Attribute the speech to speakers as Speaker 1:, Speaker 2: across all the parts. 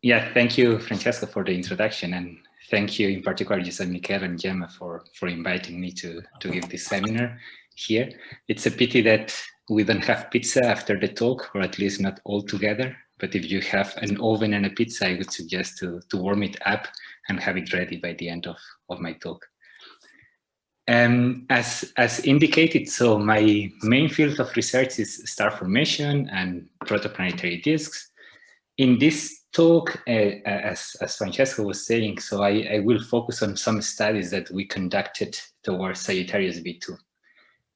Speaker 1: Yeah, thank you, Francesco, for the introduction, and thank you in particular, Giuseppe, Michele, and Gemma for inviting me to give this seminar here. It's a pity that we don't have pizza after the talk, or at least not all together. But if you have an oven and a pizza, I would suggest to warm it up and have it ready by the end of my talk. As indicated, so my main field of research is star formation and protoplanetary disks. In this talk, as Francesco was saying, so I will focus on some studies that we conducted towards Sagittarius B2.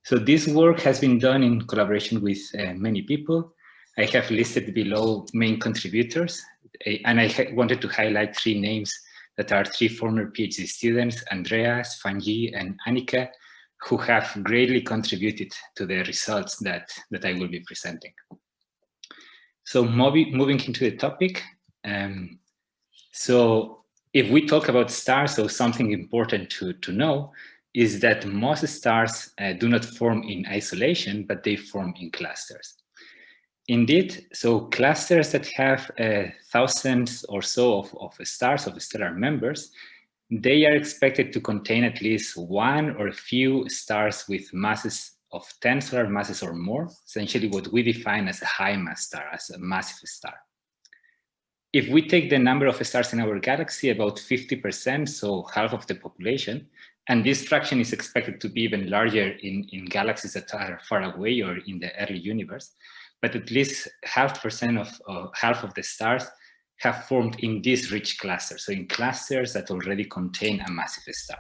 Speaker 1: So this work has been done in collaboration with many people. I have listed below main contributors, and I wanted to highlight 3 names that are 3 former PhD students, Andreas, Fanyi, and Annika, who have greatly contributed to the results that I will be presenting. So moving into the topic, so if we talk about stars, so something important to know is that most stars do not form in isolation, but they form in clusters. Indeed, so clusters that have thousands or so of stars, of stellar members, they are expected to contain at least one or a few stars with masses of 10 solar masses or more, essentially what we define as a high mass star, as a massive star. If we take the number of stars in our galaxy, about 50%, so half of the population, and this fraction is expected to be even larger in galaxies that are far away or in the early universe, but at least half of the stars have formed in this rich cluster, so in clusters that already contain a massive star.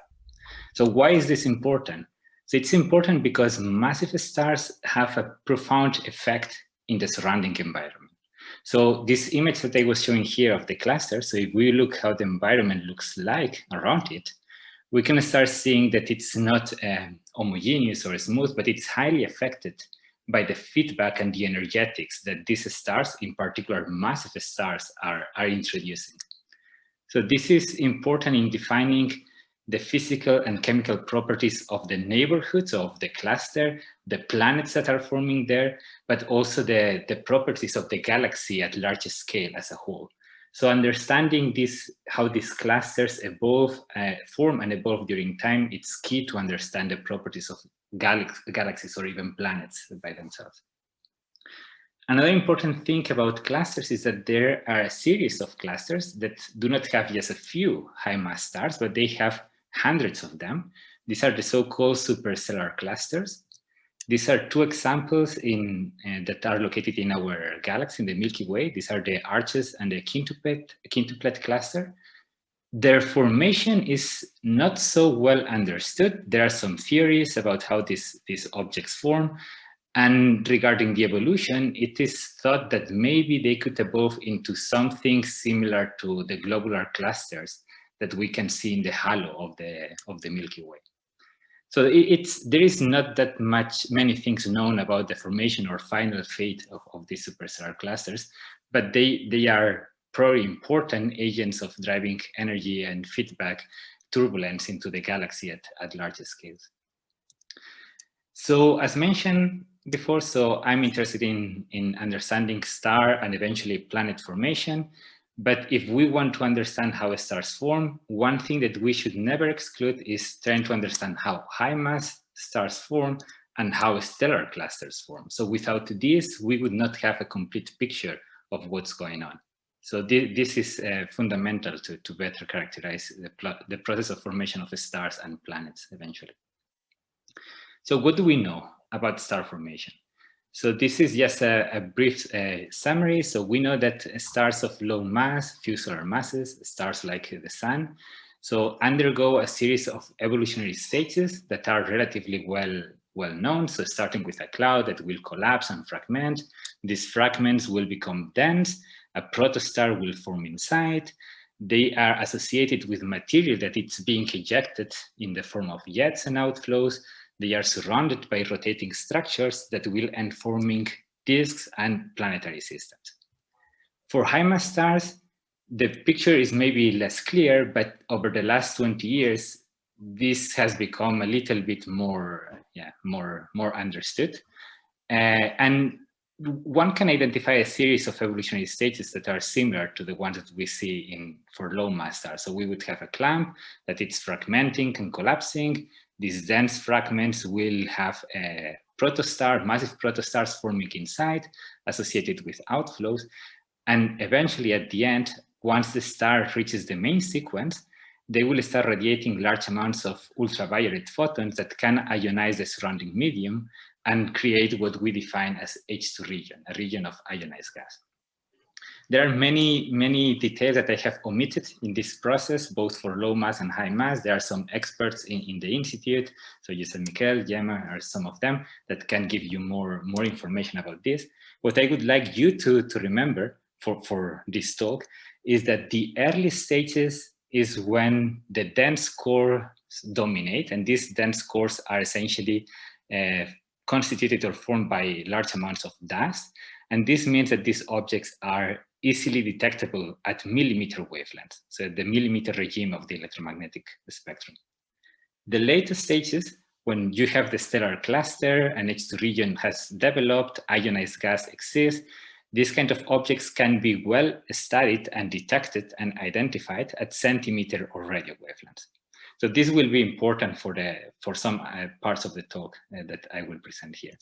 Speaker 1: So why is this important? So it's important because massive stars have a profound effect in the surrounding environment. So this image that I was showing here of the cluster, so if we look how the environment looks like around it, we can start seeing that it's not homogeneous or smooth, but it's highly affected by the feedback and the energetics that these stars, in particular massive stars, are introducing. So this is important in defining the physical and chemical properties of the neighborhoods of the cluster, the planets that are forming there, but also the properties of the galaxy at large scale as a whole. So understanding this, how these clusters evolve, form and evolve during time, it's key to understand the properties of galaxies or even planets by themselves. Another important thing about clusters is that there are a series of clusters that do not have just a few high mass stars, but they have hundreds of them. These are the so-called superstellar clusters. These are 2 examples that are located in our galaxy, in the Milky Way. These are the Arches and the quintuplet cluster. Their formation is not so well understood. There are some theories about how these objects form. And regarding the evolution, it is thought that maybe they could evolve into something similar to the globular clusters that we can see in the halo of the Milky Way. So there is not that many things known about the formation or final fate of these superstellar clusters, but they are probably important agents of driving energy and feedback turbulence into the galaxy at larger scales. So as mentioned before, so I'm interested in understanding star and eventually planet formation. But if we want to understand how stars form, one thing that we should never exclude is trying to understand how high mass stars form and how stellar clusters form. So without this, we would not have a complete picture of what's going on. So this is fundamental to better characterize the process of formation of stars and planets eventually. So what do we know about star formation? So this is just a brief summary. So we know that stars of low mass, few solar masses, stars like the sun, so undergo a series of evolutionary stages that are relatively well known. So starting with a cloud that will collapse and fragment, these fragments will become dense, a protostar will form inside. They are associated with material that it's being ejected in the form of jets and outflows. They are surrounded by rotating structures that will end forming disks and planetary systems. For high mass stars, the picture is maybe less clear, but over the last 20 years, this has become a little bit more understood. And one can identify a series of evolutionary stages that are similar to the ones that we see for low mass stars. So we would have a clamp that it's fragmenting and collapsing. These dense fragments will have a protostar, massive protostars forming inside, associated with outflows. And eventually at the end, once the star reaches the main sequence, they will start radiating large amounts of ultraviolet photons that can ionize the surrounding medium and create what we define as H2 region, a region of ionized gas. There are many details that I have omitted in this process, both for low mass and high mass. There are some experts in the institute, so José Miquel, Gemma are some of them that can give you more information about this. What I would like you to remember for this talk is that the early stages is when the dense cores dominate, and these dense cores are essentially constituted or formed by large amounts of dust. And this means that these objects are easily detectable at millimeter wavelengths, so the millimeter regime of the electromagnetic spectrum. The later stages, when you have the stellar cluster, an H2 region has developed, ionized gas exists, these kind of objects can be well studied and detected and identified at centimeter or radio wavelengths. So this will be important for some parts of the talk that I will present here.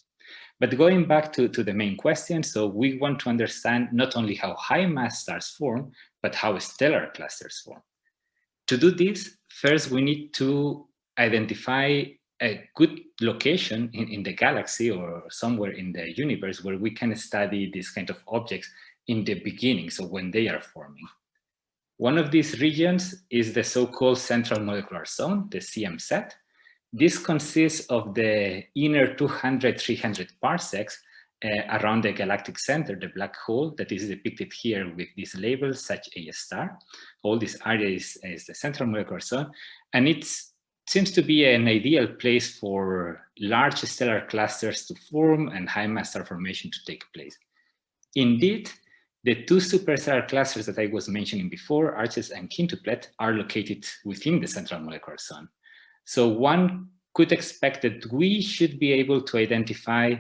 Speaker 1: But going back to the main question, so we want to understand not only how high mass stars form, but how stellar clusters form. To do this, first we need to identify a good location in the galaxy or somewhere in the universe where we can study these kind of objects in the beginning, so when they are forming. One of these regions is the so-called central molecular zone, the CMZ. This consists of the inner 200-300 parsecs around the galactic center, the black hole that is depicted here with these labels, such a star. All this area is the central molecular zone, and it seems to be an ideal place for large stellar clusters to form and high mass star formation to take place. Indeed, the two superstellar clusters that I was mentioning before, Arches and Quintuplet, are located within the central molecular zone. So one could expect that we should be able to identify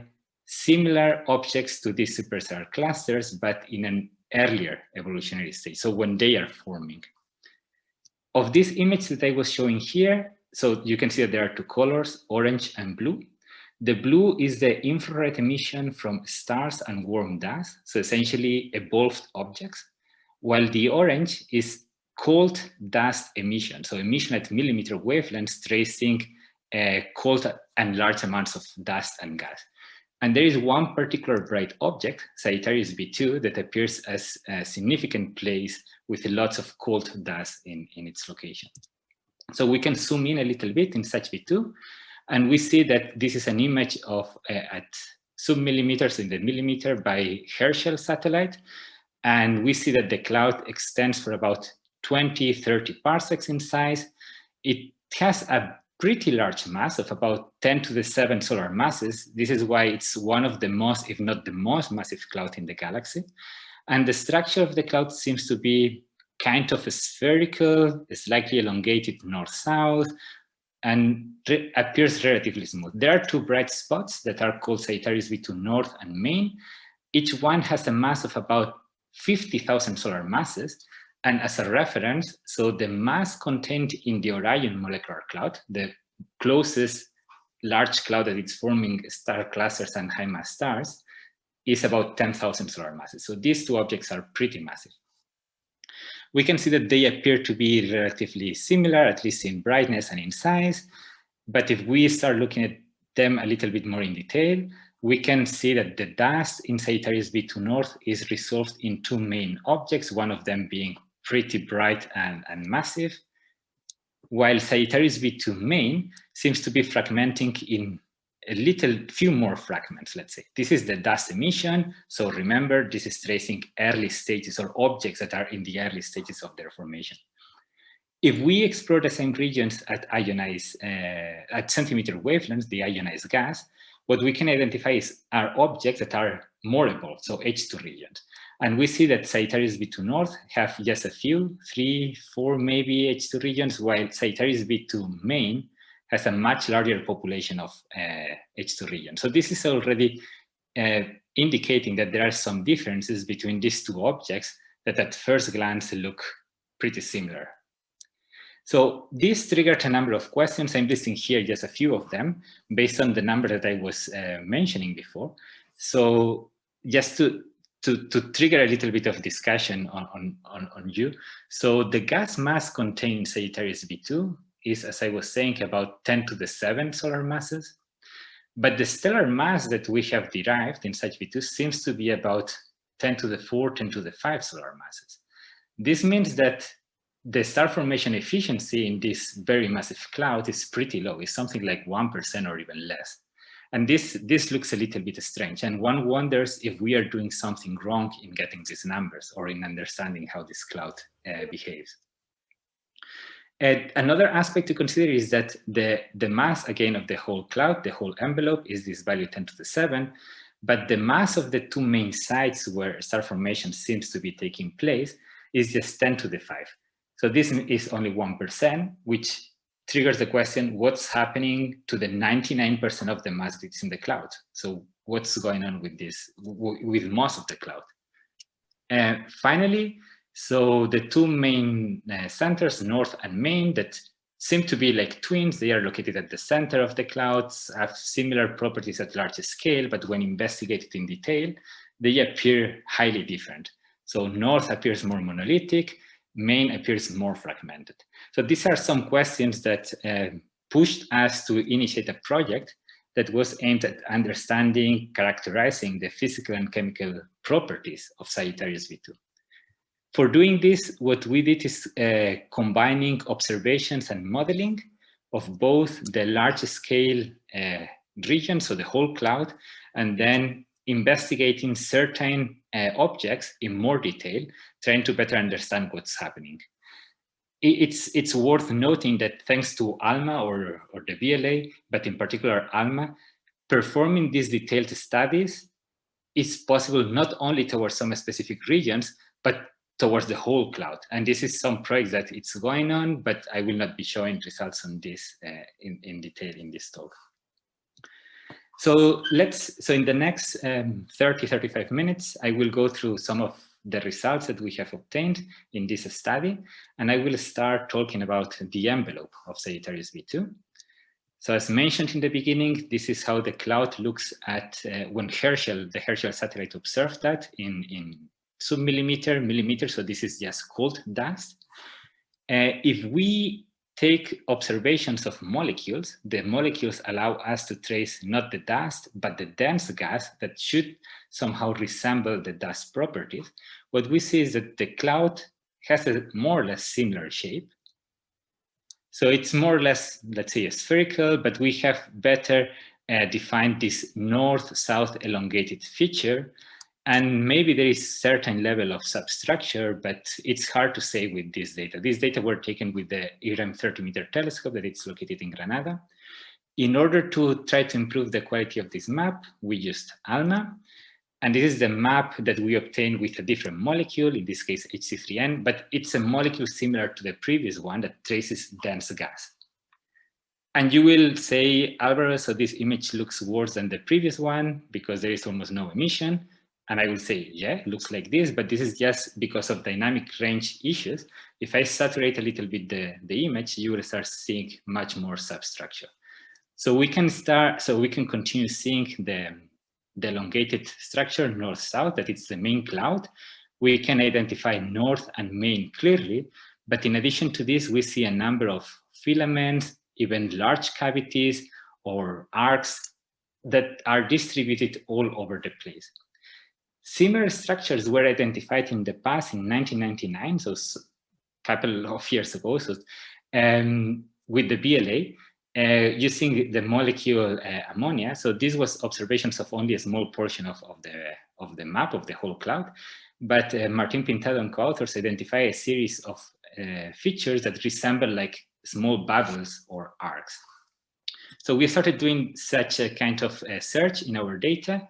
Speaker 1: similar objects to these superstellar clusters, but in an earlier evolutionary stage, so when they are forming. Of this image that I was showing here, so you can see that there are two colors, orange and blue. The blue is the infrared emission from stars and warm dust, so essentially evolved objects, while the orange is cold dust emission, so emission at millimeter wavelengths tracing cold and large amounts of dust and gas. And there is one particular bright object, Sagittarius B2, that appears as a significant place with lots of cold dust in its location. So we can zoom in a little bit in Sag B2, and we see that this is an image of at submillimeters in the millimeter by Herschel satellite. And we see that the cloud extends for about 20-30 parsecs in size. It has a pretty large mass of about 10⁷ solar masses. This is why it's one of the most, if not the most massive cloud in the galaxy. And the structure of the cloud seems to be kind of spherical, slightly elongated north-south, and appears relatively smooth. There are two bright spots that are called Sagittarius B2 North and Main. Each one has a mass of about 50,000 solar masses. And as a reference, so the mass contained in the Orion molecular cloud, the closest large cloud that is forming star clusters and high mass stars, is about 10,000 solar masses. So these two objects are pretty massive. We can see that they appear to be relatively similar, at least in brightness and in size. But if we start looking at them a little bit more in detail, we can see that the dust in Sagittarius B2 North is resolved in two main objects, one of them being pretty bright and massive, while Sagittarius B2 Main seems to be fragmenting in a few more fragments, let's say. This is the dust emission. So remember, this is tracing early stages or objects that are in the early stages of their formation. If we explore the same regions at centimeter wavelengths, the ionized gas, what we can identify are objects that are more evolved, so H2 regions. And we see that Sagittarius B2 North have just a few, 3, 4 maybe H2 regions, while Sagittarius B2 Main has a much larger population of H2 regions. So this is already indicating that there are some differences between these two objects that at first glance look pretty similar. So this triggered a number of questions. I'm listing here just a few of them based on the number that I was mentioning before. So just to trigger a little bit of discussion on you. So the gas mass contained in Sagittarius B2 is, as I was saying, about 10 to the 7 solar masses. But the stellar mass that we have derived in Sag B2 seems to be about 10 to the 4, 10 to the 5 solar masses. This means that the star formation efficiency in this very massive cloud is pretty low. It's something like 1% or even less. And this looks a little bit strange. And one wonders if we are doing something wrong in getting these numbers or in understanding how this cloud behaves. And another aspect to consider is that the mass, again, of the whole cloud, the whole envelope, is this value 10 to the 7. But the mass of the two main sites where star formation seems to be taking place is just 10 to the 5. So this is only 1%, which triggers the question, what's happening to the 99% of the mass that's in the cloud? So what's going on with this, with most of the cloud? And finally, so the two main centers, north and main, that seem to be like twins. They are located at the center of the clouds, have similar properties at larger scale, but when investigated in detail, they appear highly different. So north appears more monolithic, main appears more fragmented. So these are some questions that pushed us to initiate a project that was aimed at understanding, characterizing the physical and chemical properties of Sagittarius B2. For doing this, what we did is combining observations and modeling of both the large scale region, so the whole cloud, and then investigating certain objects in more detail, trying to better understand what's happening. It's worth noting that thanks to ALMA or the VLA, but in particular ALMA, performing these detailed studies is possible not only towards some specific regions, but towards the whole cloud. And this is some project that it's going on, but I will not be showing results on this in detail in this talk. So in the next 30-35 minutes, I will go through some of the results that we have obtained in this study, and I will start talking about the envelope of Sagittarius B2. So as mentioned in the beginning, this is how the cloud looks at when the Herschel satellite observed that in submillimeter, millimeter, so this is just cold dust. If we take observations of molecules, the molecules allow us to trace not the dust, but the dense gas that should somehow resemble the dust properties. What we see is that the cloud has a more or less similar shape. So it's more or less, let's say, spherical, but we have better defined this north-south elongated feature. And maybe there is certain level of substructure, but it's hard to say with this data. These data were taken with the IREM 30-meter telescope that it's located in Granada. In order to try to improve the quality of this map, we used ALMA. And this is the map that we obtained with a different molecule, in this case HC3N, but it's a molecule similar to the previous one that traces dense gas. And you will say, Álvaro, so this image looks worse than the previous one because there is almost no emission. And I will say, yeah, it looks like this, but this is just because of dynamic range issues. If I saturate a little bit the image, you will start seeing much more substructure. So we can continue seeing the elongated structure north-south, that it's the main cloud. We can identify north and main clearly, but in addition to this, we see a number of filaments, even large cavities or arcs that are distributed all over the place. Similar structures were identified in the past in 1999, so a couple of years ago, so, with the VLA, using the molecule ammonia. So this was observations of only a small portion of the map of the whole cloud. But Martín Pintado and co-authors identify a series of features that resemble like small bubbles or arcs. So we started doing such a kind of search in our data.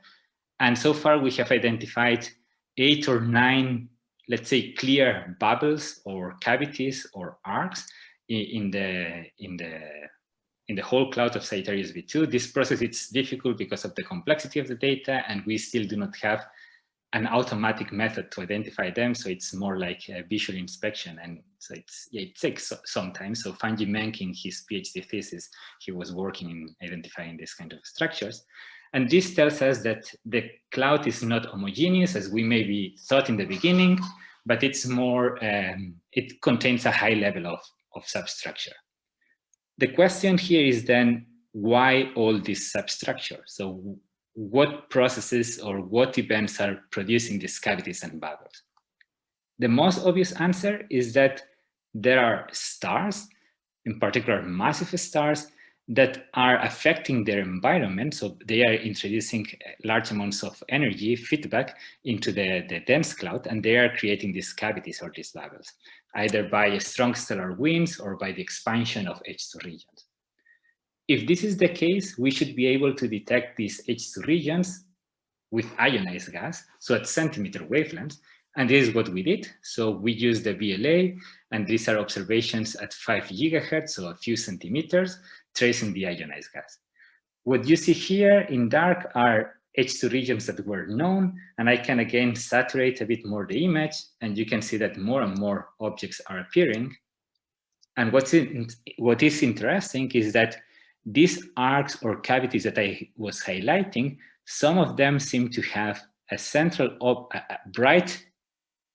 Speaker 1: And so far we have identified 8 or 9, let's say, clear bubbles or cavities or arcs in the in the whole cloud of Sagittarius B2. This process is difficult because of the complexity of the data, and we still do not have an automatic method to identify them. So it's more like a visual inspection. And so it takes some time. So Fanji Menk, in his PhD thesis, he was working in identifying this kind of structures. And this tells us that the cloud is not homogeneous as we maybe thought in the beginning, but it's more, it contains a high level of substructure. The question here is then, why all this substructure? So what processes or what events are producing these cavities and bubbles? The most obvious answer is that there are stars, in particular massive stars, that are affecting their environment. So they are introducing large amounts of energy feedback into the dense cloud, and they are creating these cavities or these bubbles, either by strong stellar winds or by the expansion of H2 regions. If this is the case, we should be able to detect these H2 regions with ionized gas, so at centimeter wavelengths, and this is what we did. So we used the VLA, and these are observations at 5 gigahertz, so a few centimeters, tracing the ionized gas. What you see here in dark are H2 regions that were known, and I can again saturate a bit more the image, and you can see that more and more objects are appearing. And what is interesting is that these arcs or cavities that I was highlighting, some of them seem to have a central, a bright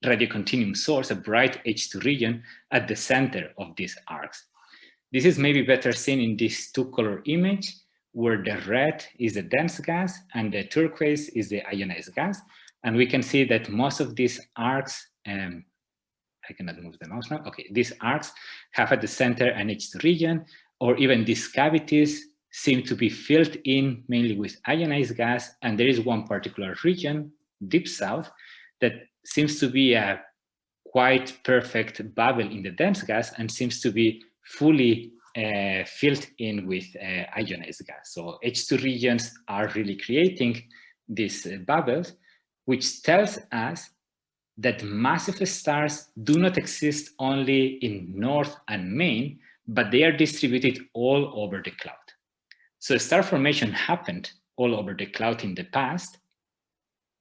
Speaker 1: radiocontinuum source, a bright H2 region at the center of these arcs. This is maybe better seen in this two-color image, where the red is the dense gas and the turquoise is the ionized gas. And we can see that most of these arcs, I cannot move the mouse now. Okay, these arcs have at the center an H2 region, or even these cavities seem to be filled in mainly with ionized gas. And there is one particular region, deep south, that seems to be a quite perfect bubble in the dense gas and seems to be fully filled in with ionized gas. So H2 regions are really creating these bubbles, which tells us that massive stars do not exist only in North and Main, but they are distributed all over the cloud. So star formation happened all over the cloud in the past,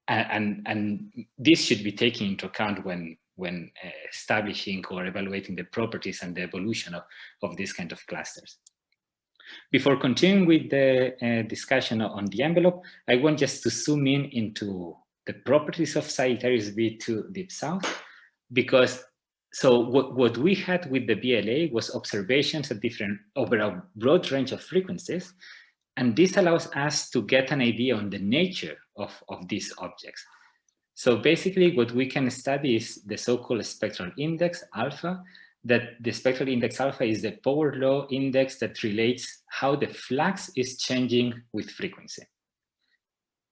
Speaker 1: and this should be taken into account when establishing or evaluating the properties and the evolution of these kind of clusters. Before continuing with the discussion on the envelope, I want just to zoom in into the properties of Sagittarius B2 deep south, because so what we had with the BLA was observations at over a broad range of frequencies, and this allows us to get an idea on the nature of these objects. So basically what we can study is the so-called spectral index alpha, that the spectral index alpha is the power law index that relates how the flux is changing with frequency.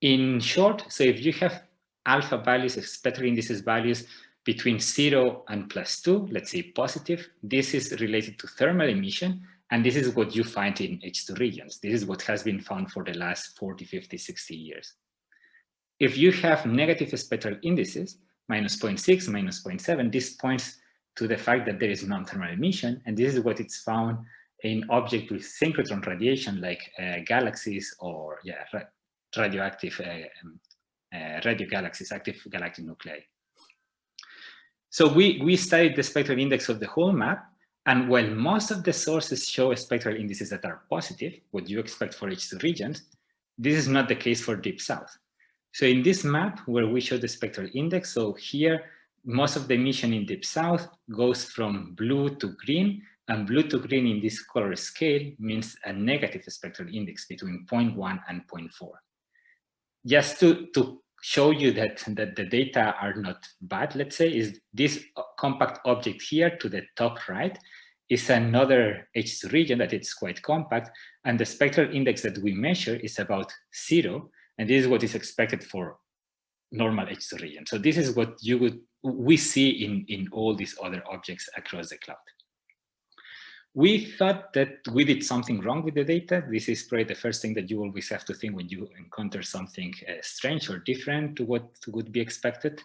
Speaker 1: In short, so if you have alpha values, spectral indices values between 0 and +2, let's say positive, this is related to thermal emission, and this is what you find in H2 regions. This is what has been found for the last 40, 50, 60 years. If you have negative spectral indices, -0.6, -0.7, this points to the fact that there is non-thermal emission, and this is what it's found in objects with synchrotron radiation like galaxies or radioactive radio galaxies, active galactic nuclei. So we studied the spectral index of the whole map, and while most of the sources show spectral indices that are positive, what you expect for H2 regions, this is not the case for deep south. So in this map where we show the spectral index, so here most of the emission in deep south goes from blue to green, and blue to green in this color scale means a negative spectral index between 0.1 and 0.4. Just to show you that the data are not bad, let's say, is this compact object here to the top right is another H2 region that it's quite compact, and the spectral index that we measure is about 0, and this is what is expected for normal H2 region. So this is what we see in all these other objects across the cloud. We thought that we did something wrong with the data. This is probably the first thing that you always have to think when you encounter something strange or different to what would be expected.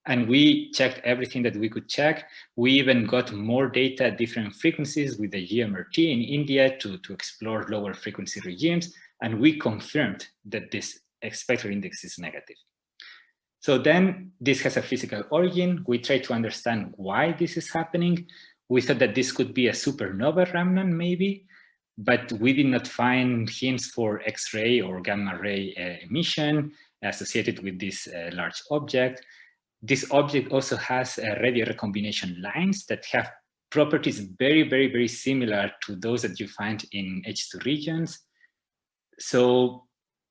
Speaker 1: And we checked everything that we could check. We even got more data at different frequencies with the GMRT in India to explore lower frequency regimes. And we confirmed that this spectral index is negative. So then this has a physical origin. We try to understand why this is happening. We thought that this could be a supernova remnant maybe, but we did not find hints for X-ray or gamma ray emission associated with this large object. This object also has radio recombination lines that have properties very similar to those that you find in H2 regions. So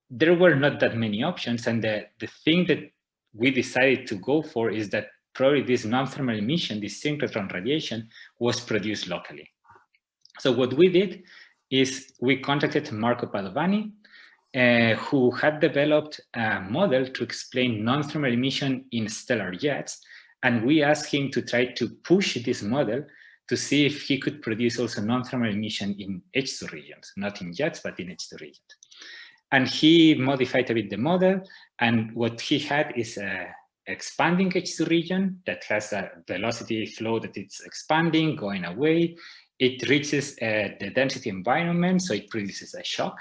Speaker 1: there were not that many options. And the thing that we decided to go for is that probably this non-thermal emission, this synchrotron radiation, was produced locally. So what we did is we contacted Marco Padovani, who had developed a model to explain non-thermal emission in stellar jets. And we asked him to try to push this model to see if he could produce also non-thermal emission in H2 regions, not in jets, but in H2 regions. And he modified a bit the model. And what he had is a expanding H2 region that has a velocity flow that it's expanding, going away. It reaches the density environment, so it produces a shock.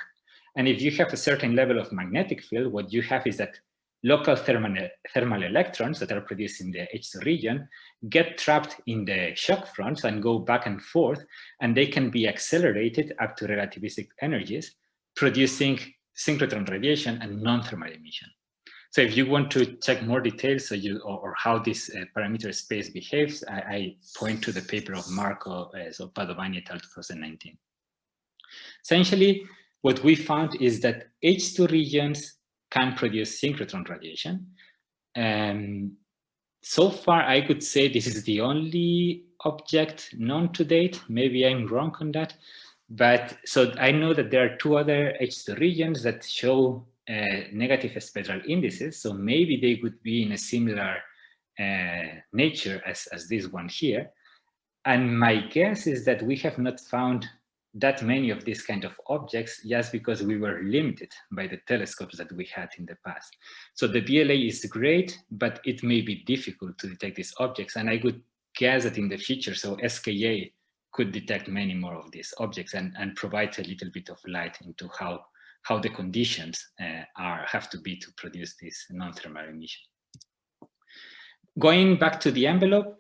Speaker 1: And if you have a certain level of magnetic field, what you have is that local thermal electrons that are produced in the H2 region get trapped in the shock fronts and go back and forth, and they can be accelerated up to relativistic energies, producing synchrotron radiation and non-thermal emission. So if you want to check more details or how this parameter space behaves, I point to the paper of Marco Padovani et al. 2019. Essentially, what we found is that H2 regions can produce synchrotron radiation. So far, I could say this is the only object known to date. Maybe I'm wrong on that. But so I know that there are two other H2 regions that show negative spectral indices. So maybe they could be in a similar nature as this one here. And my guess is that we have not found that many of these kind of objects just because we were limited by the telescopes that we had in the past. So the VLA is great, but it may be difficult to detect these objects. And I would guess that in the future, so SKA could detect many more of these objects and provide a little bit of light into how the conditions have to be to produce this non-thermal emission. Going back to the envelope,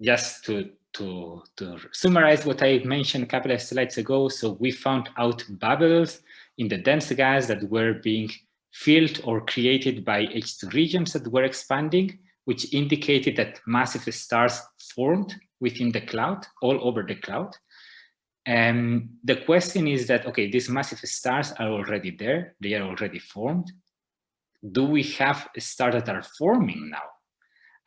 Speaker 1: just to summarize what I mentioned a couple of slides ago, so we found out bubbles in the dense gas that were being filled or created by H2 regions that were expanding, which indicated that massive stars formed within the cloud, all over the cloud. And the question is that, okay, these massive stars are already there, they are already formed. Do we have stars that are forming now?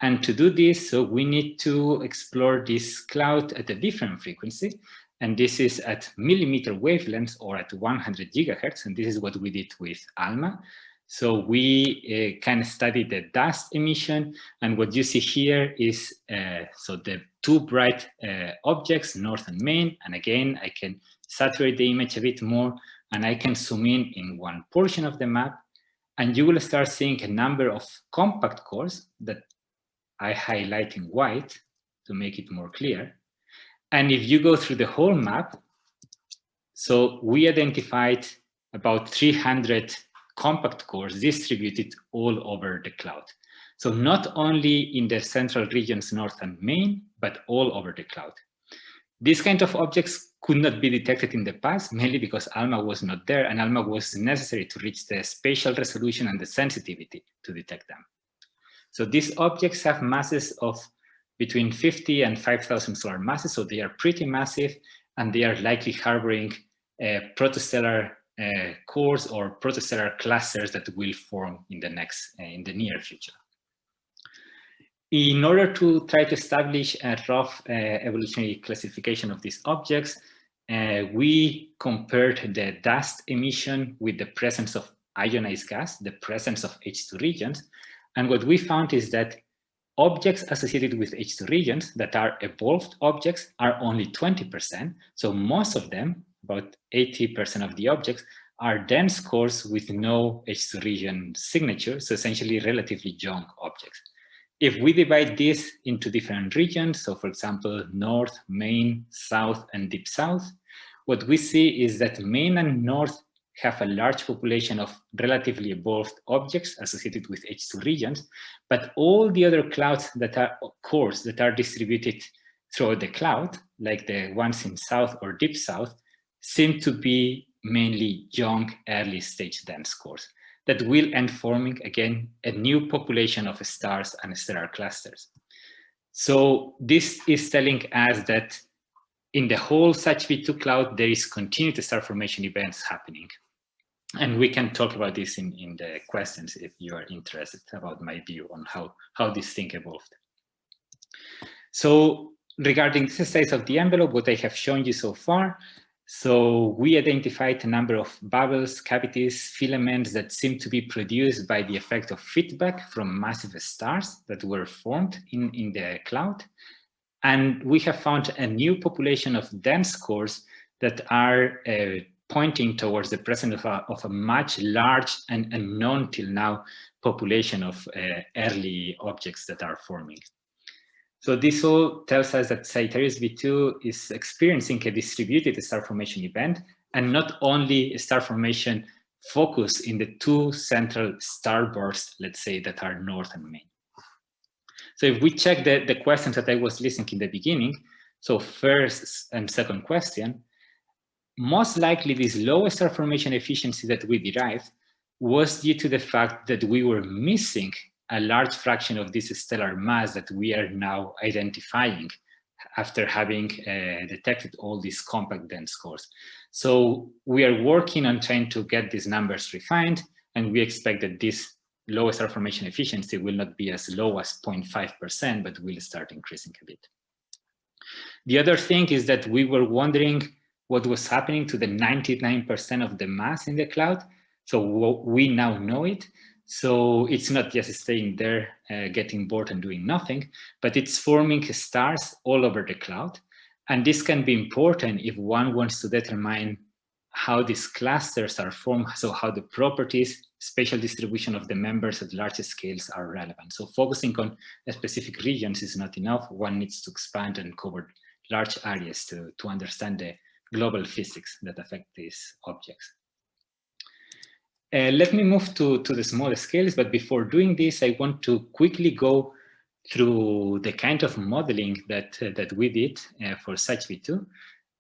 Speaker 1: And to do this, so we need to explore this cloud at a different frequency. And this is at millimeter wavelengths or at 100 gigahertz. And this is what we did with ALMA. So we can study the dust emission. And what you see here is so the two bright objects, north and main. And again, I can saturate the image a bit more and I can zoom in one portion of the map. And you will start seeing a number of compact cores that I highlight in white to make it more clear. And if you go through the whole map, so we identified about 300 compact cores distributed all over the cloud. So not only in the central regions, north and main, but all over the cloud. These kind of objects could not be detected in the past, mainly because ALMA was not there, and ALMA was necessary to reach the spatial resolution and the sensitivity to detect them. So these objects have masses of between 50 and 5,000 solar masses, so they are pretty massive, and they are likely harboring protostellar cores or protostellar clusters that will form in the near future. In order to try to establish a rough evolutionary classification of these objects, we compared the dust emission with the presence of ionized gas, the presence of H2 regions. And what we found is that objects associated with H2 regions that are evolved objects are only 20%. So most of them, about 80% of the objects, are dense cores with no H2 region signature, so essentially relatively young objects. If we divide this into different regions, so for example, North, Main, South, and Deep South, what we see is that Main and North have a large population of relatively evolved objects associated with H2 regions, but all the other clouds that are cores that are distributed throughout the cloud, like the ones in South or Deep South, seem to be mainly young, early stage dense cores that will end forming, again, a new population of stars and stellar clusters. So this is telling us that in the whole SgrB2 cloud, there is continued star formation events happening. And we can talk about this in the questions if you are interested about my view on how this thing evolved. So regarding the size of the envelope, what I have shown you so far, so we identified a number of bubbles, cavities, filaments that seem to be produced by the effect of feedback from massive stars that were formed in the cloud. And we have found a new population of dense cores that are pointing towards the presence of a much large and unknown till now population of early objects that are forming. So this all tells us that Sagittarius B2 is experiencing a distributed star formation event, and not only a star formation focus in the two central starbursts, let's say, that are North and Main. So if we check the questions that I was listing in the beginning, so first and second question, most likely this low star formation efficiency that we derived was due to the fact that we were missing a large fraction of this stellar mass that we are now identifying after having detected all these compact dense cores. So we are working on trying to get these numbers refined, and we expect that this low star formation efficiency will not be as low as 0.5%, but will start increasing a bit. The other thing is that we were wondering what was happening to the 99% of the mass in the cloud. So we now know it. So it's not just staying there, getting bored and doing nothing, but it's forming stars all over the cloud. And this can be important if one wants to determine how these clusters are formed, so how the properties, spatial distribution of the members at large scales are relevant. So focusing on specific regions is not enough. One needs to expand and cover large areas to understand the global physics that affect these objects. Let me move to the smaller scales, but before doing this, I want to quickly go through the kind of modeling that we did for SgrB2.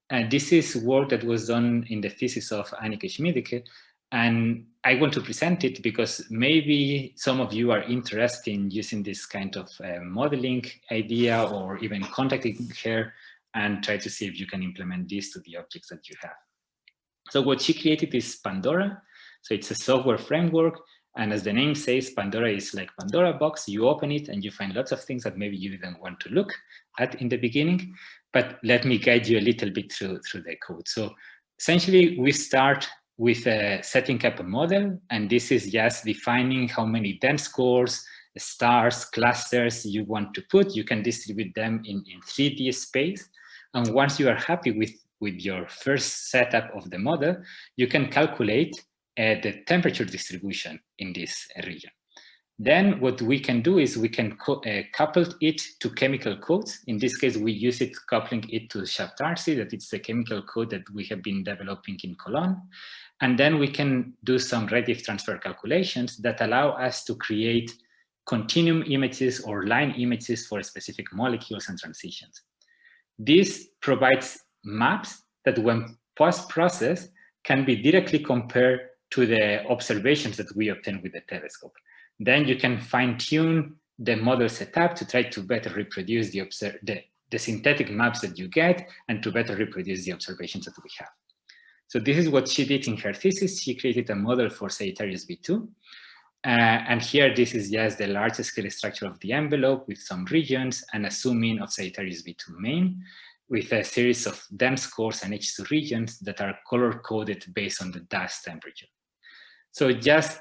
Speaker 1: And this is work that was done in the thesis of Annike Schmiedeke, and I want to present it because maybe some of you are interested in using this kind of modeling idea, or even contacting her and try to see if you can implement this to the objects that you have. So what she created is Pandora. So it's a software framework, and as the name says, Pandora is like Pandora box. You open it and you find lots of things that maybe you didn't want to look at in the beginning, but let me guide you a little bit through the code. So essentially we start with setting up a model, and this is just defining how many dense cores, stars, clusters you want to put. You can distribute them in 3D space. And once you are happy with your first setup of the model, you can calculate the temperature distribution in this region. Then what we can do is we can couple it to chemical codes. In this case, we use it coupling it to Shaft-RC, that it's the chemical code that we have been developing in Cologne. And then we can do some redshift transfer calculations that allow us to create continuum images or line images for specific molecules and transitions. This provides maps that when post-processed can be directly compared to the observations that we obtain with the telescope. Then you can fine-tune the model setup to try to better reproduce the synthetic maps that you get and to better reproduce the observations that we have. So this is what she did in her thesis. She created a model for Sagittarius B2. And here, this is just the large scale structure of the envelope with some regions and a zoom in of Sagittarius B2 main with a series of dense cores and H2 regions that are color-coded based on the dust temperature. So just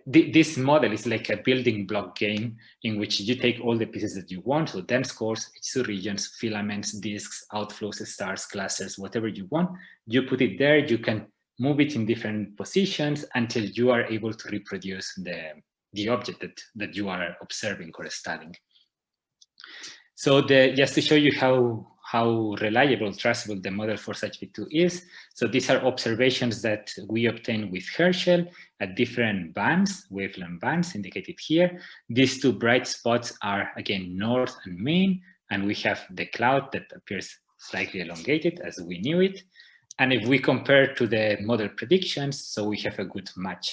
Speaker 1: this model is like a building block game in which you take all the pieces that you want, so dense cores, H2 regions, filaments, disks, outflows, stars, clusters, whatever you want. You put it there, you can move it in different positions until you are able to reproduce the object that you are observing or studying. So just to show you how reliable, trustable the model for SgrB2 is. So these are observations that we obtain with Herschel at different bands, wavelength bands indicated here. These two bright spots are, again, north and main, and we have the cloud that appears slightly elongated as we knew it. And if we compare to the model predictions, so we have a good match.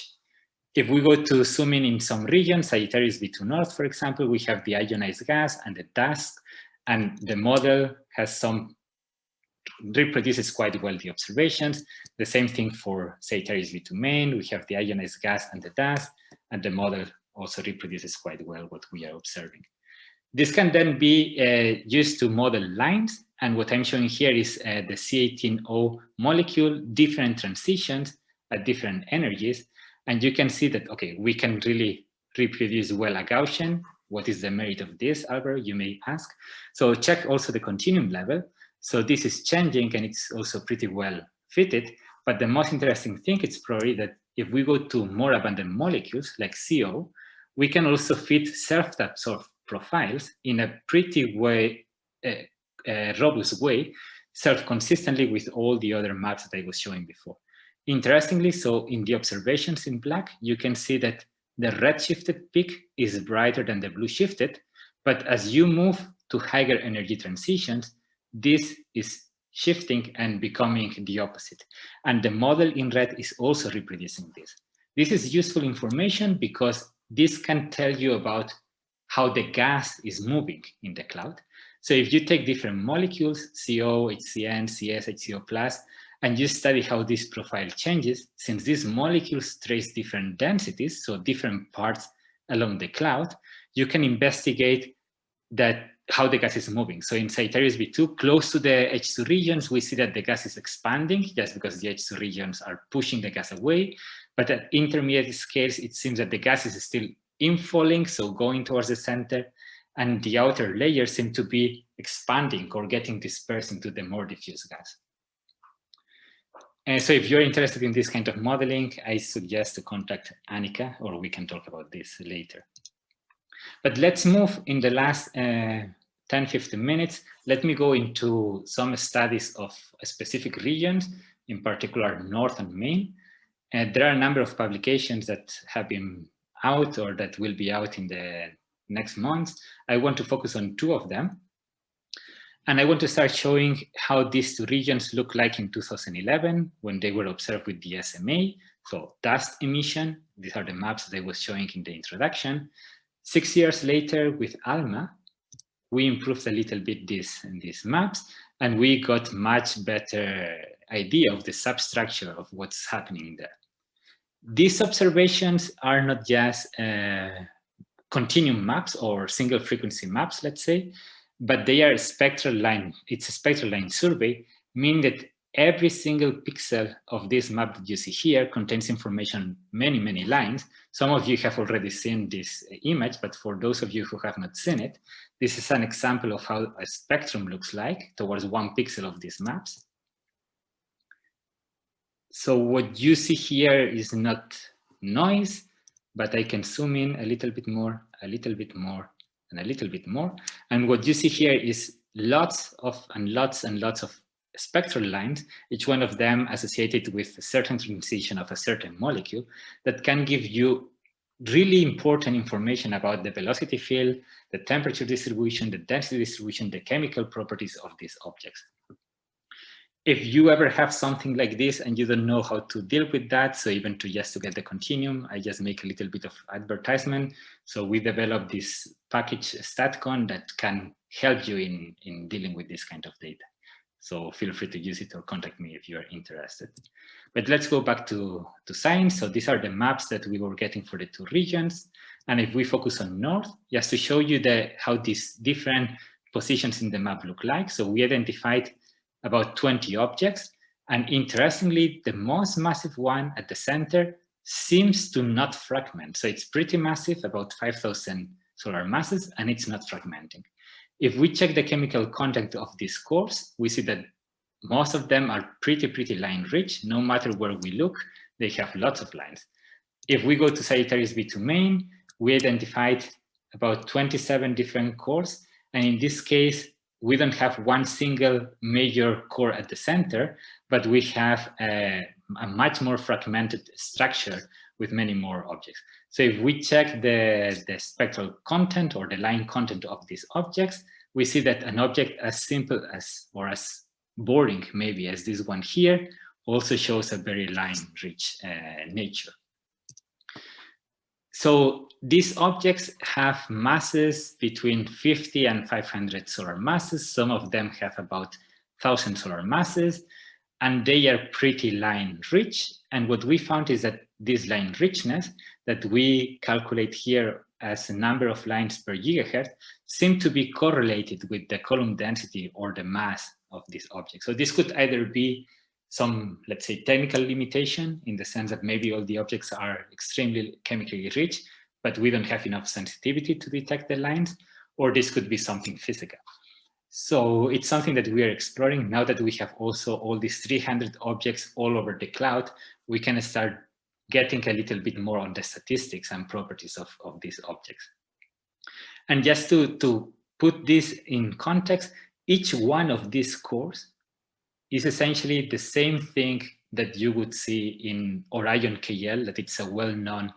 Speaker 1: If we go to zoom in some regions, Sagittarius B2 North, for example, we have the ionized gas and the dust, and the model has reproduces quite well the observations. The same thing for Sagittarius B2 Main, we have the ionized gas and the dust, and the model also reproduces quite well what we are observing. This can then be used to model lines, and what I'm showing here is the C18O molecule, different transitions at different energies. And you can see that, okay, we can really reproduce well a Gaussian. What is the merit of this, Álvaro, you may ask? So check also the continuum level. So this is changing and it's also pretty well fitted. But the most interesting thing is probably that if we go to more abundant molecules like CO, we can also fit self-absorbed profiles in a pretty robust way, self-consistently with all the other maps that I was showing before. Interestingly, so in the observations in black, you can see that the red shifted peak is brighter than the blue shifted, but as you move to higher energy transitions, this is shifting and becoming the opposite. And the model in red is also reproducing this. This is useful information because this can tell you about how the gas is moving in the cloud. So if you take different molecules, CO, HCN, CS, HCO+, and you study how this profile changes, since these molecules trace different densities, so different parts along the cloud, you can investigate how the gas is moving. So in Sagittarius B2, close to the H2 regions, we see that the gas is expanding just because the H2 regions are pushing the gas away. But at intermediate scales, it seems that the gas is still infalling, so going towards the center, and the outer layers seem to be expanding or getting dispersed into the more diffuse gas. And so if you're interested in this kind of modeling, I suggest to contact Annika, or we can talk about this later. But let's move in the last 10-15 minutes. Let me go into some studies of specific regions, in particular North and Main. And there are a number of publications that have been out or that will be out in the next months. I want to focus on two of them. And I want to start showing how these two regions look like in 2011 when they were observed with the SMA. So dust emission, these are the maps that I was showing in the introduction. 6 years later with ALMA, we improved a little bit these maps, and we got much better idea of the substructure of what's happening there. These observations are not just continuum maps or single frequency maps, let's say, but they are spectral line. It's a spectral line survey, meaning that every single pixel of this map that you see here contains information, many lines. Some of you have already seen this image, but for those of you who have not seen it, this is an example of how a spectrum looks like towards 1 pixel of these maps. So what you see here is not noise, but I can zoom in a little bit more, and a little bit more. And what you see here is lots and lots of spectral lines, each one of them associated with a certain transition of a certain molecule that can give you really important information about the velocity field, the temperature distribution, the density distribution, the chemical properties of these objects. If you ever have something like this and you don't know how to deal with that, so even to get the continuum, I just make a little bit of advertisement. So we developed this package StatCon that can help you in dealing with this kind of data. So feel free to use it or contact me if you're interested. But let's go back to science. So these are the maps that we were getting for the two regions. And if we focus on North, just to show you how these different positions in the map look like. So we identified about 20 objects. And interestingly, the most massive one at the center seems to not fragment. So it's pretty massive, about 5,000 solar masses, and it's not fragmenting. If we check the chemical content of these cores, we see that most of them are pretty line rich. No matter where we look, they have lots of lines. If we go to Sagittarius B2 main, we identified about 27 different cores. And in this case, we don't have one single major core at the center, but we have a much more fragmented structure with many more objects. So if we check the spectral content or the line content of these objects, we see that an object as simple as, or as boring maybe as this one here, also shows a very line-rich nature. So these objects have masses between 50 and 500 solar masses. Some of them have about 1,000 solar masses, and they are pretty line-rich. And what we found is that this line richness that we calculate here as a number of lines per gigahertz seem to be correlated with the column density or the mass of this object. So this could either be some, let's say, technical limitation in the sense that maybe all the objects are extremely chemically rich, but we don't have enough sensitivity to detect the lines, or this could be something physical. So it's something that we are exploring. Now that we have also all these 300 objects all over the cloud, we can start getting a little bit more on the statistics and properties of these objects. And just to put this in context, each one of these cores is essentially the same thing that you would see in Orion KL, that it's a well-known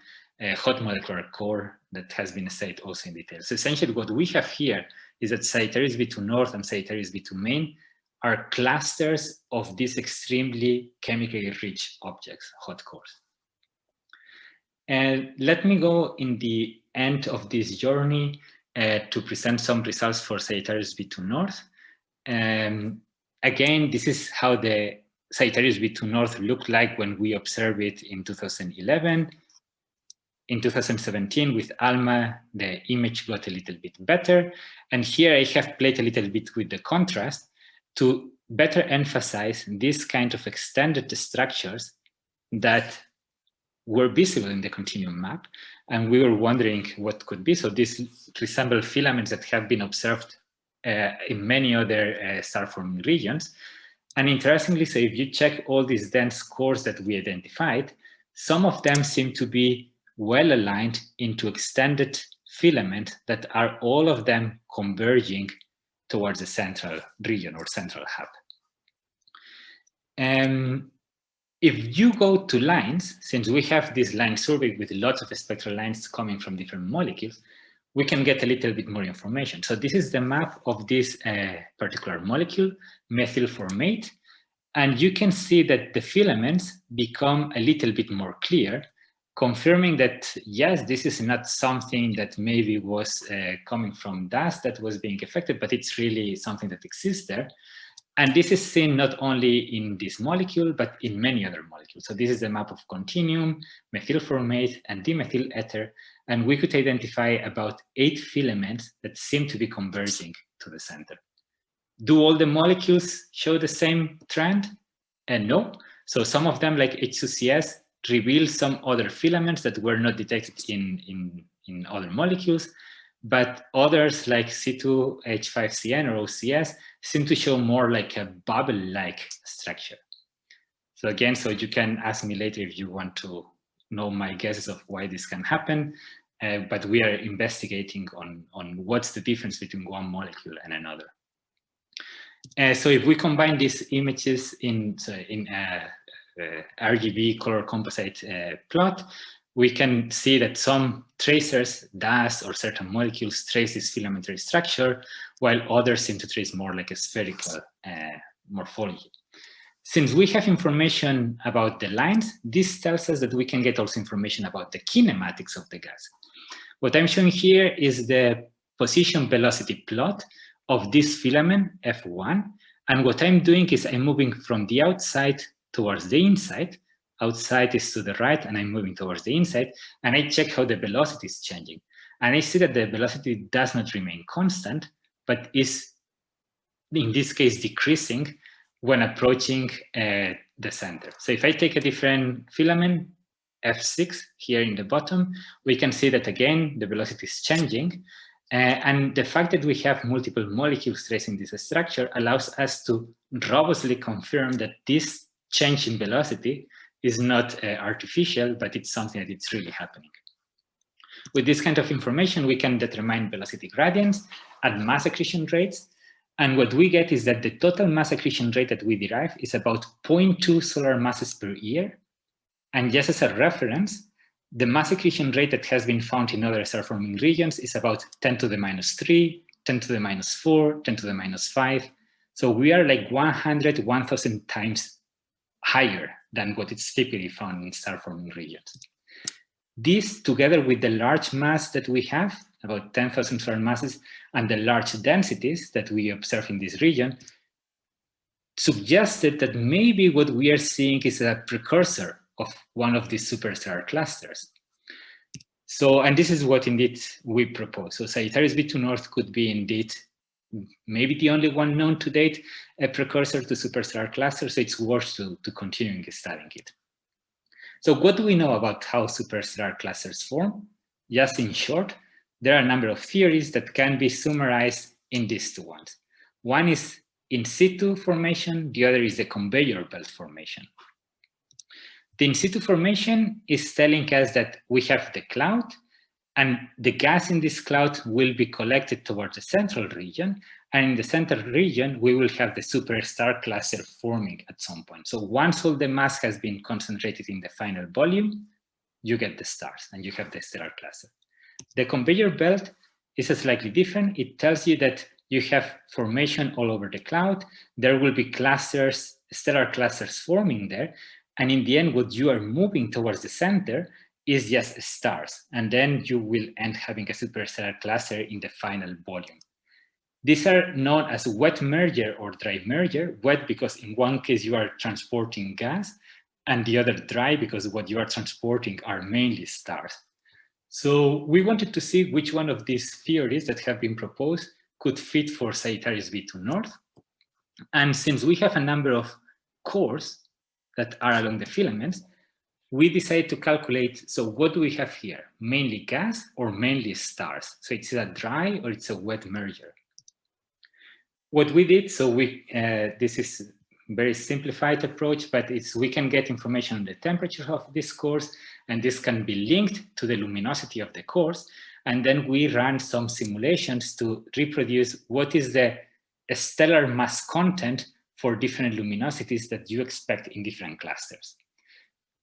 Speaker 1: hot molecular core that has been studied also in detail. So essentially what we have here is that Sagittarius B2 North and Sagittarius B2 Main are clusters of these extremely chemically rich objects, hot cores. And let me go in the end of this journey to present some results for Sagittarius B2 North. Again, this is how the Sagittarius B2 North looked like when we observed it in 2011. In 2017, with ALMA, the image got a little bit better. And here I have played a little bit with the contrast to better emphasize this kind of extended structures that were visible in the continuum map. And we were wondering what could be. So these resemble filaments that have been observed in many other star-forming regions. And interestingly, so if you check all these dense cores that we identified, some of them seem to be well aligned into extended filaments that are all of them converging towards the central region or central hub. If you go to lines, since we have this line survey with lots of spectral lines coming from different molecules, we can get a little bit more information. So this is the map of this particular molecule, methyl formate. And you can see that the filaments become a little bit more clear, confirming that, yes, this is not something that maybe was coming from dust that was being affected, but it's really something that exists there. And this is seen not only in this molecule, but in many other molecules. So this is a map of continuum, methyl formate, and dimethyl ether. And we could identify about 8 filaments that seem to be converging to the center. Do all the molecules show the same trend? And no. So some of them, like H2CS, reveal some other filaments that were not detected in other molecules. But others like C2H5CN or OCS seem to show more like a bubble-like structure. So again, so you can ask me later if you want to know my guesses of why this can happen, but we are investigating on what's the difference between one molecule and another. So if we combine these images in RGB color composite plot, we can see that some tracers, dust or certain molecules, trace this filamentary structure, while others seem to trace more like a spherical morphology. Since we have information about the lines, this tells us that we can get also information about the kinematics of the gas. What I'm showing here is the position velocity plot of this filament, F1. And what I'm doing is I'm moving from the outside towards the inside. Outside is to the right, and I'm moving towards the inside, and I check how the velocity is changing. And I see that the velocity does not remain constant, but is, in this case, decreasing when approaching the center. So if I take a different filament, F6, here in the bottom, we can see that, again, the velocity is changing. And the fact that we have multiple molecules tracing this structure allows us to robustly confirm that this change in velocity is not artificial, but it's something that it's really happening. With this kind of information, we can determine velocity gradients and mass accretion rates. And what we get is that the total mass accretion rate that we derive is about 0.2 solar masses per year. And just as a reference, the mass accretion rate that has been found in other star-forming regions is about 10 to the minus 3, 10 to the minus 4, 10 to the minus 5. So we are like 100, 1,000 times higher than what is typically found in star-forming regions. This, together with the large mass that we have, about 10,000 solar masses, and the large densities that we observe in this region, suggested that maybe what we are seeing is a precursor of one of these superstar clusters. So, and this is what indeed we propose. So Sagittarius B2 North could be indeed maybe the only one known to date, a precursor to superstar clusters, so it's worth to continuing studying it. So what do we know about how superstar clusters form? Just in short, there are a number of theories that can be summarized in these two ones. One is in situ formation, the other is the conveyor belt formation. The in situ formation is telling us that we have the cloud, and the gas in this cloud will be collected towards the central region, and in the central region, we will have the superstar cluster forming at some point. So once all the mass has been concentrated in the final volume, you get the stars, and you have the stellar cluster. The conveyor belt is slightly different. It tells you that you have formation all over the cloud. There will be clusters, stellar clusters forming there. And in the end, what you are moving towards the center is just stars. And then you will end having a superstellar cluster in the final volume. These are known as wet merger or dry merger. Wet because in one case you are transporting gas, and the other dry because what you are transporting are mainly stars. So we wanted to see which one of these theories that have been proposed could fit for Sagittarius B2 North. And since we have a number of cores that are along the filaments, we decided to calculate, so what do we have here? Mainly gas or mainly stars? So it's a dry or it's a wet merger. What we did, so this is a very simplified approach, but we can get information on the temperature of these cores, and this can be linked to the luminosity of the cores. And then we ran some simulations to reproduce what is the stellar mass content for different luminosities that you expect in different clusters.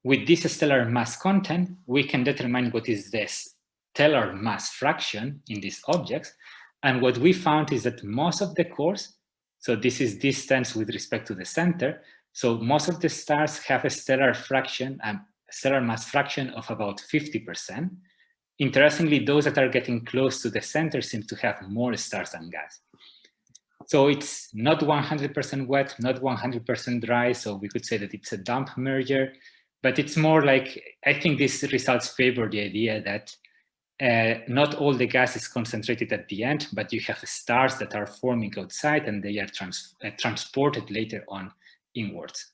Speaker 1: With this stellar mass content, we can determine what is the stellar mass fraction in these objects. And what we found is that most of the cores, so this is distance with respect to the center, so most of the stars have a stellar fraction, stellar mass fraction of about 50%. Interestingly, those that are getting close to the center seem to have more stars than gas. So it's not 100% wet, not 100% dry, so we could say that it's a damp merger, but it's more like, I think these results favor the idea that not all the gas is concentrated at the end, but you have stars that are forming outside and they are transported later on inwards.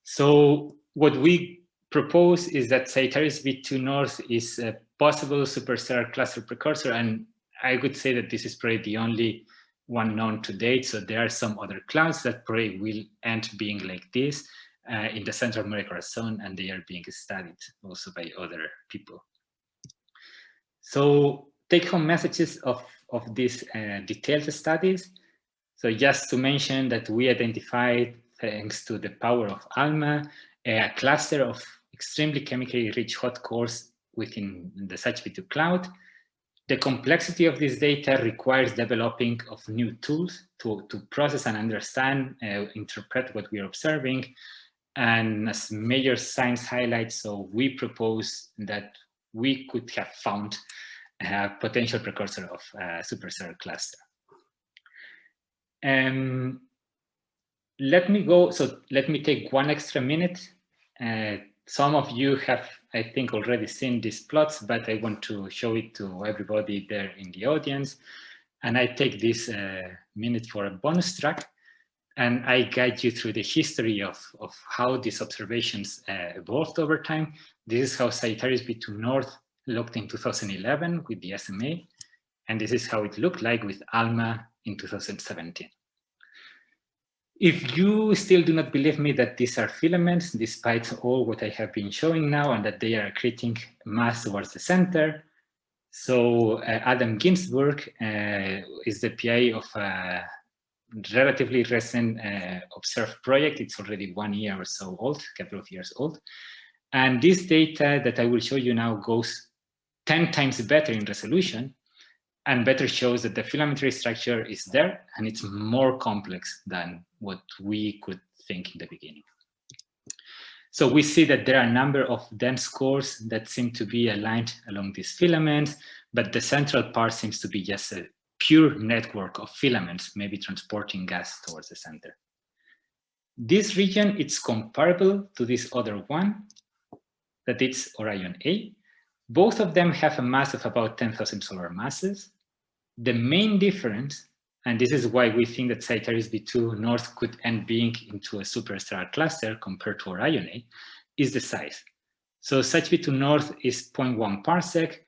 Speaker 1: So what we propose is that Sagittarius B2 North is a possible superstellar cluster precursor, and I would say that this is probably the only one known to date. So there are some other clouds that probably will end being like this in the central molecular zone, and they are being studied also by other people. So take-home messages of these detailed studies. So just to mention that we identified, thanks to the power of ALMA, a cluster of extremely chemically rich hot cores within the SAGE-B2 cloud. The complexity of this data requires developing of new tools to process and understand, interpret what we are observing. And as major science highlights, so we propose that we could have found a potential precursor of a superstellar cluster. Let me take one extra minute. Some of you have, I think, already seen these plots, but I want to show it to everybody there in the audience. And I take this minute for a bonus track, and I guide you through the history of how these observations evolved over time. This is how Sagittarius B2 North looked in 2011 with the SMA. And this is how it looked like with ALMA in 2017. If you still do not believe me that these are filaments, despite all what I have been showing now, and that they are accreting mass towards the center, so Adam Ginsburg is the PI of a relatively recent observed project. It's already 1 year or so old, a couple of years old. And this data that I will show you now goes 10 times better in resolution and better shows that the filamentary structure is there and it's more complex than what we could think in the beginning. So we see that there are a number of dense cores that seem to be aligned along these filaments, but the central part seems to be just a pure network of filaments, maybe transporting gas towards the center. This region, it's comparable to this other one, that it's Orion A. Both of them have a mass of about 10,000 solar masses. The main difference, and this is why we think that Sagittarius B2 North could end being into a superstellar cluster compared to Orion A, is the size. So Sag B2 North is 0.1 parsec.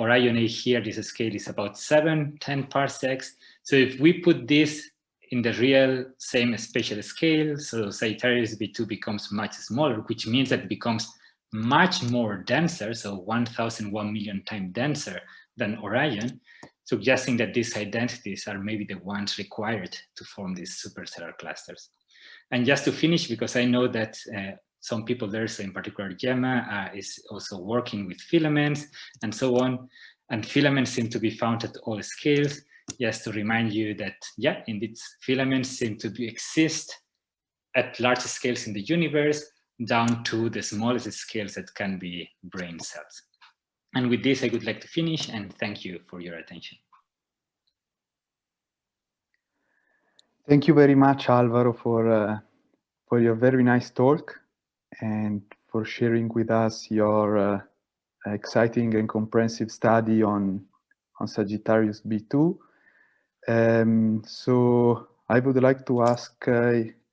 Speaker 1: Orion A here, this scale is about 7-10 parsecs. So if we put this in the real same spatial scale, so Sagittarius B2 becomes much smaller, which means that it becomes much more denser, so 1,001 million times denser than Orion, suggesting that these identities are maybe the ones required to form these superstellar clusters. And just to finish, because I know that some people there, so in particular Gemma, is also working with filaments and so on, and filaments seem to be found at all scales. Just to remind you that, yeah, indeed, filaments seem to exist at large scales in the universe, down to the smallest scales that can be brain cells. And with this, I would like to finish and thank you for your attention.
Speaker 2: Thank you very much, Álvaro, for your very nice talk and for sharing with us your exciting and comprehensive study on Sagittarius B2. So I would like to ask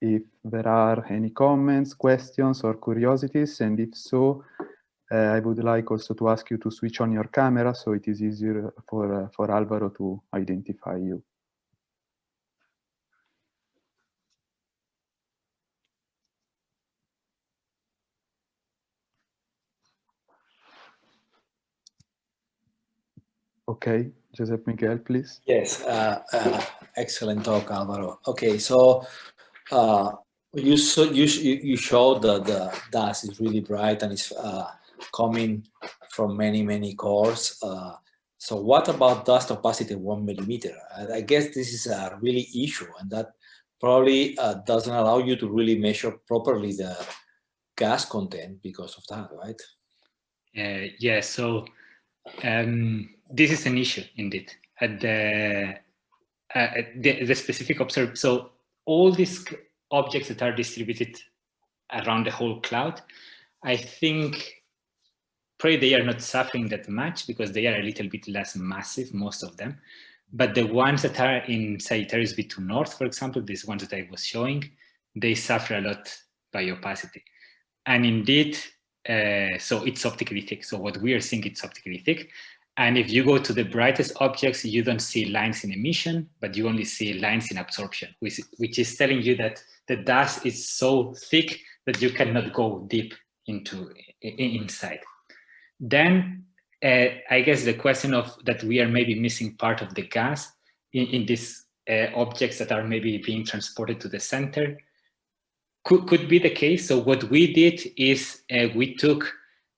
Speaker 2: if there are any comments, questions, or curiosities, and if so, I would like also to ask you to switch on your camera so it is easier for Álvaro to identify you. Okay, Josep Miguel, please.
Speaker 3: Yes, excellent talk, Álvaro. Okay, so you showed that the dust is really bright and it's coming from many cores. So what about dust opacity 1 millimeter? I guess this is a really issue, and that probably doesn't allow you to really measure properly the gas content because of that, right?
Speaker 1: Yeah, so this is an issue indeed at the specific observed. So all these objects that are distributed around the whole cloud, I think probably they are not suffering that much because they are a little bit less massive, most of them. But the ones that are in Sagittarius B2 North, for example, these ones that I was showing, they suffer a lot by opacity. And indeed, so it's optically thick. So what we are seeing, it's optically thick. And if you go to the brightest objects, you don't see lines in emission, but you only see lines in absorption, which is telling you that the dust is so thick that you cannot go deep inside. Then I guess the question of that we are maybe missing part of the gas in these objects that are maybe being transported to the center could be the case. So what we did is we took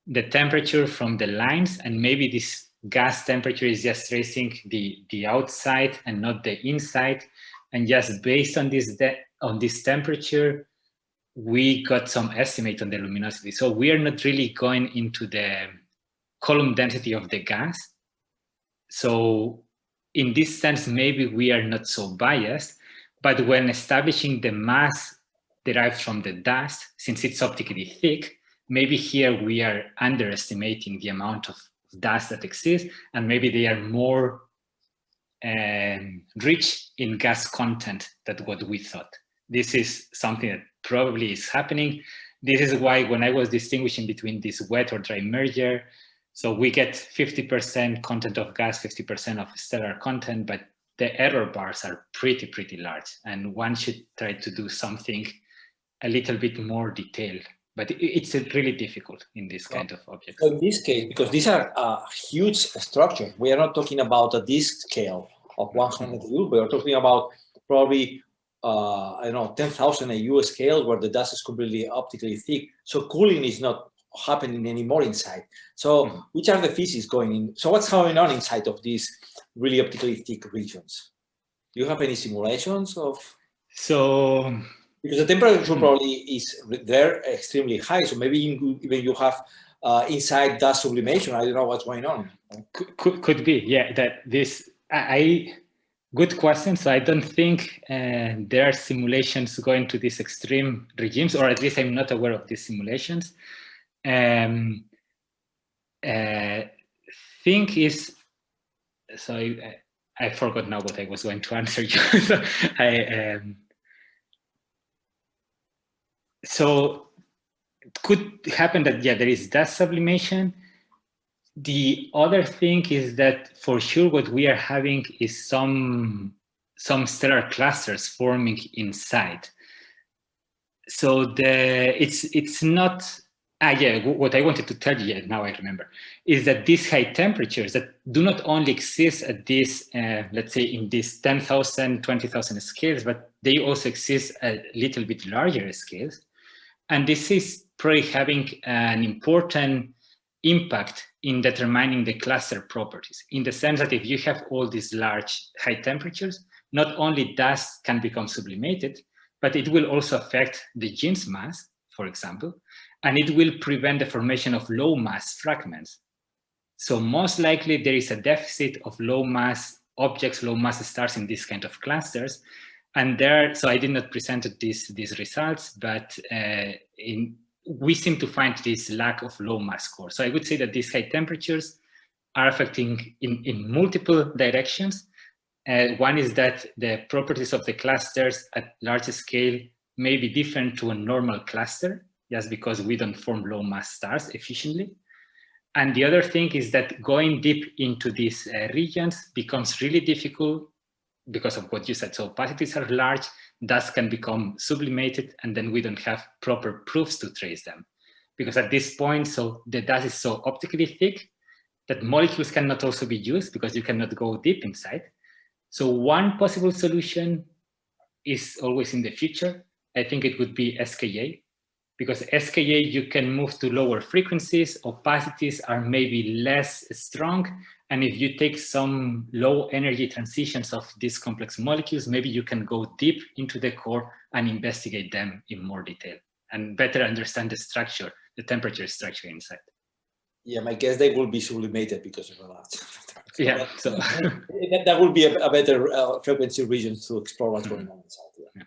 Speaker 1: the temperature from the lines, and maybe this gas temperature is just tracing the outside and not the inside. And just based on this temperature, we got some estimate on the luminosity. So we are not really going into the column density of the gas. So in this sense, maybe we are not so biased, but when establishing the mass derived from the dust, since it's optically thick, maybe here we are underestimating the amount of dust that exists, and maybe they are more rich in gas content than what we thought. This is something that probably is happening. This is why when I was distinguishing between this wet or dry merger, So we get 50% content of gas, 50% of stellar content, but the error bars are pretty large. And one should try to do something a little bit more detailed. But it's really difficult in this kind of object.
Speaker 3: So in this case, because these are huge structures, we are not talking about a disk scale of 100 AU, we are talking about probably, I don't know, 10,000 AU scale where the dust is completely optically thick. So cooling is not happening anymore inside. So which are the physics going in? So what's going on inside of these really optically thick regions? Do you have any simulations of?
Speaker 1: So,
Speaker 3: because the temperature probably is there extremely high. So maybe even you have inside dust sublimation. I don't know what's going on.
Speaker 1: Could be, yeah. That this good question. So I don't think there are simulations going to these extreme regimes, or at least I'm not aware of these simulations. Thing is, so I forgot now what I was going to answer you. So it could happen that, yeah, there is dust sublimation. The other thing is that for sure what we are having is some stellar clusters forming inside. So it's not, yeah, what I wanted to tell you, now I remember, is that these high temperatures that do not only exist at this, let's say in these 10,000, 20,000 scales, but they also exist at little bit larger scales. And this is probably having an important impact in determining the cluster properties, in the sense that if you have all these large high temperatures, not only dust can become sublimated, but it will also affect the gene's mass, for example, and it will prevent the formation of low mass fragments. So most likely there is a deficit of low mass objects, low mass stars in these kind of clusters. And there, so I did not present these results, but we seem to find this lack of low mass core. So I would say that these high temperatures are affecting in multiple directions. One is that the properties of the clusters at large scale may be different to a normal cluster, just because we don't form low mass stars efficiently. And the other thing is that going deep into these regions becomes really difficult because of what you said. So opacities are large, dust can become sublimated, and then we don't have proper proofs to trace them. Because at this point, so the dust is so optically thick that molecules cannot also be used because you cannot go deep inside. So one possible solution is always in the future. I think it would be SKA, because SKA, you can move to lower frequencies, opacities are maybe less strong, and if you take some low energy transitions of these complex molecules, maybe you can go deep into the core and investigate them in more detail and better understand the structure, the temperature structure inside.
Speaker 3: Yeah, my guess they will be sublimated because of that.
Speaker 1: Yeah, so
Speaker 3: that would be a better frequency region to explore what's going on inside. Yeah.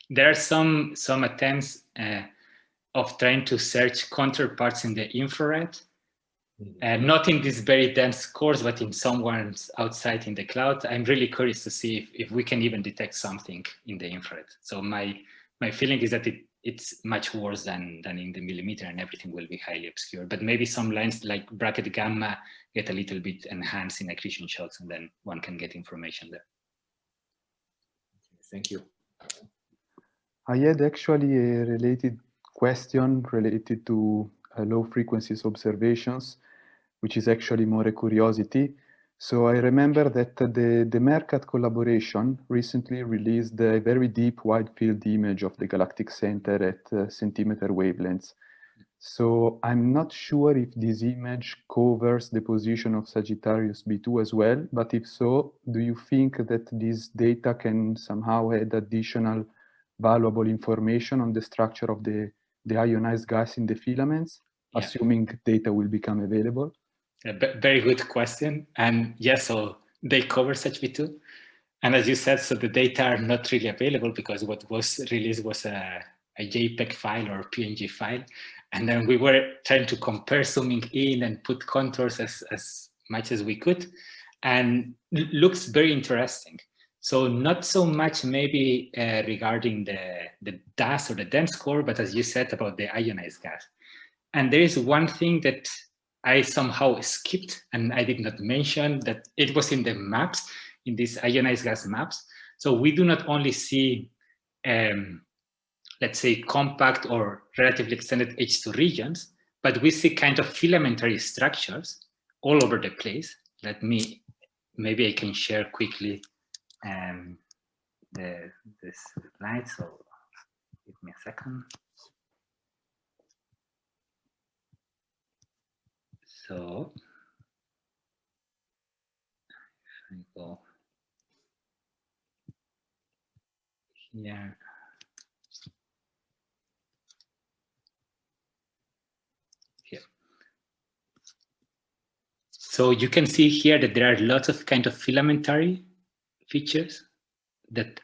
Speaker 1: There are some attempts of trying to search counterparts in the infrared, not in these very dense cores, but in some ones outside in the cloud. I'm really curious to see if we can even detect something in the infrared. So my feeling is that it's much worse than in the millimeter, and everything will be highly obscure. But maybe some lines like bracket gamma get a little bit enhanced in accretion shocks, and then one can get information there.
Speaker 3: Thank you.
Speaker 2: I had actually a related question related to low frequencies observations, which is actually more a curiosity. So I remember that the Mercat collaboration recently released a very deep wide field image of the galactic center at centimeter wavelengths. So I'm not sure if this image covers the position of Sagittarius B2 as well, but if so, do you think that this data can somehow add additional valuable information on the structure of the ionized gas in the filaments, assuming data will become available?
Speaker 1: Very good question. And yes, so they cover SAGB2. And as you said, so the data are not really available because what was released was a JPEG file or PNG file. And then we were trying to compare zooming in and put contours as much as we could. And it looks very interesting. So not so much maybe regarding the dust or the dense core, but as you said about the ionized gas. And there is one thing that I somehow skipped, and I did not mention that it was in the maps, in these ionized gas maps. So we do not only see, let's say, compact or relatively extended H2 regions, but we see kind of filamentary structures all over the place. Maybe I can share quickly this slide. So give me a second. So if I go here. Here. So you can see here that there are lots of kind of filamentary features that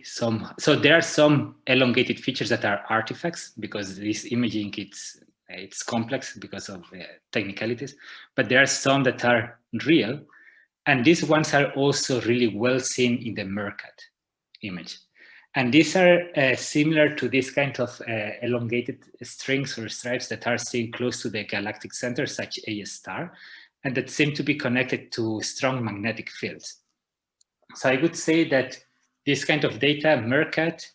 Speaker 1: so there are some elongated features that are artifacts, because this imaging, it's complex because of technicalities, but there are some that are real. And these ones are also really well seen in the MERCAT image. And these are similar to this kind of elongated strings or stripes that are seen close to the galactic center, such A star, and that seem to be connected to strong magnetic fields. So I would say that this kind of data, MERCAT,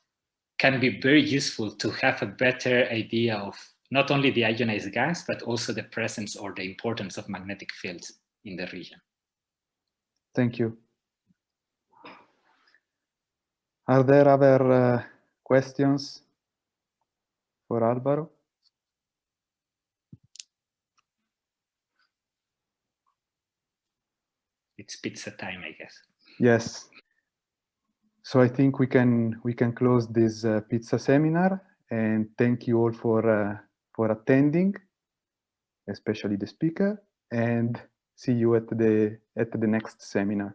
Speaker 1: can be very useful to have a better idea of not only the ionized gas, but also the presence or the importance of magnetic fields in the region.
Speaker 2: Thank you. Are there other questions for Álvaro?
Speaker 1: It's pizza time, I guess.
Speaker 2: Yes. So I think we can close this pizza seminar, and thank you all for attending, especially the speaker, and see you at the next seminar.